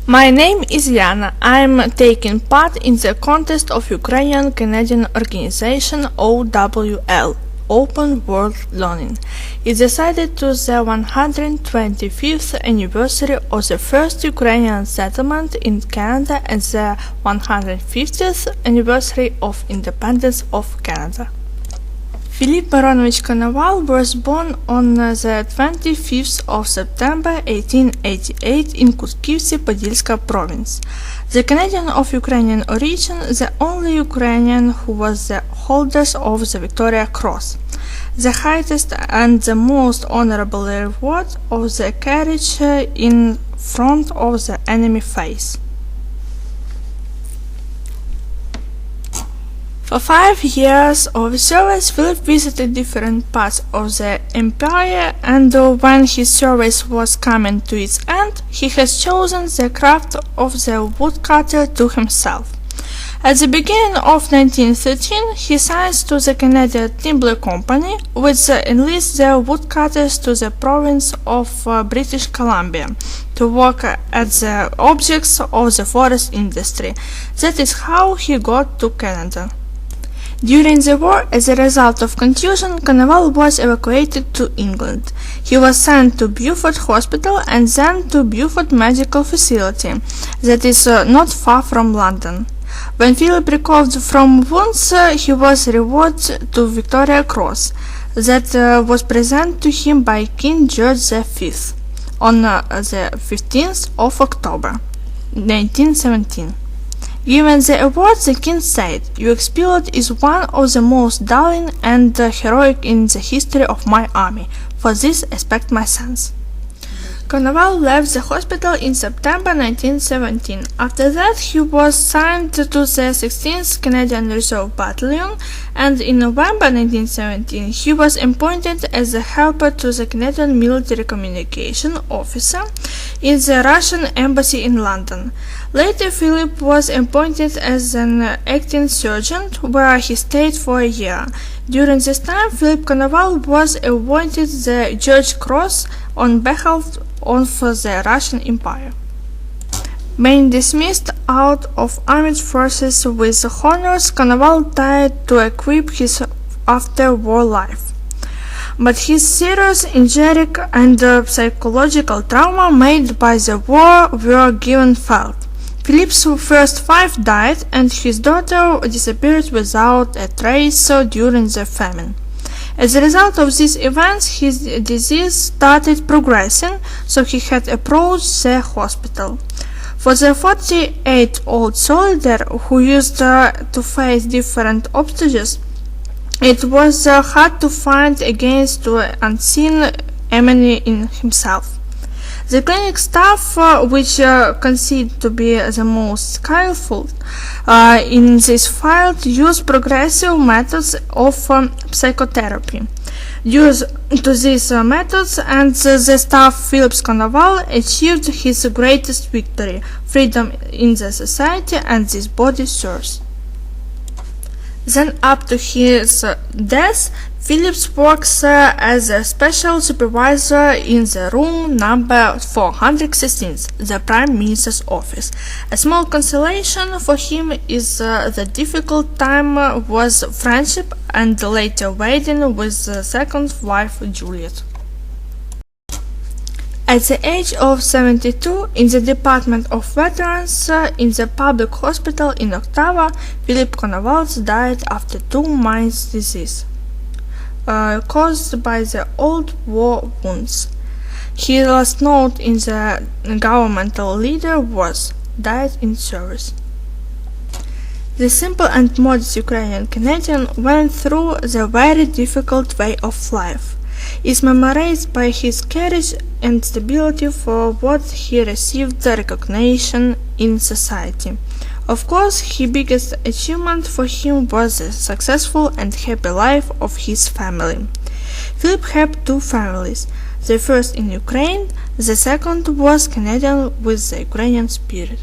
My name is Yana. I'm taking part in the contest of Ukrainian-Canadian organization O.W.L, Open World Learning. It's decided to the 125th anniversary of the first Ukrainian settlement in Canada and the 150th anniversary of independence of Canada. Пилип Коновал was born on the 25th of September 1888 in Kutkiivsy, Podilska province. The Canadian of Ukrainian origin, the only Ukrainian who was the holders of the Victoria Cross, the highest and the most honorable reward of the courage in front of the enemy face. For 5 years of service, Philip visited different parts of the empire, and when his service was coming to its end, he has chosen the craft of the woodcutter to himself. At the beginning of 1913, he signs to the Canadian Timber Company, which enlists the woodcutters to the province of British Columbia to work at the objects of the forest industry. That is how he got to Canada. During the war, as a result of contusion, Konoval was evacuated to England. He was sent to Beaufort Hospital and then to Beaufort Medical Facility, that is not far from London. When Philip recovered from wounds, he was rewarded to Victoria Cross, that was presented to him by King George V on the 15th of October, 1917. Given the award, the king said, "Your exploit is one of the most daring and heroic in the history of my army. For this, expect my thanks." Konoval left the hospital in September 1917. After that, he was signed to the 16th Canadian Reserve Battalion, and in November 1917 he was appointed as a helper to the Canadian Military Communication Officer in the Russian Embassy in London. Later, Philip was appointed as an acting sergeant, where he stayed for a year. During this time, Piliп Konoval was awarded the George Cross on behalf of the Russian Empire. Being dismissed out of armed forces with honors, Konoval tried to equip his after-war life. But his serious injury and psychological trauma made by the war were given felt. Philip's first wife died, and his daughter disappeared without a trace during the famine. As a result of these events, his disease started progressing, so he had approached the hospital. For the 48-year-old soldier who used to face different obstacles, it was hard to fight against the unseen enemy in himself. The clinic staff, which considered to be the most skillful in this field, used progressive methods of psychotherapy. Due to these methods and the staff, Piliп Konoval achieved his greatest victory: freedom in the society and this body source. Then, up to his death, Philip works as a special supervisor in the room number 416, the Prime Minister's office. A small consolation for him is the difficult time was friendship and later wedding with the second wife Juliet. At the age of 72, in the Department of Veterans in the public hospital in Ottawa, Piliп Konoval died after 2 months' disease caused by the old war wounds. His last note in the governmental leader was, "Died in service." The simple and modest Ukrainian Canadian went through the very difficult way of life. Is memorized by his courage and stability for what he received recognition in society. Of course, his biggest achievement for him was the successful and happy life of his family. Philip had 2 families, the first in Ukraine, the second was Canadian with the Ukrainian spirit.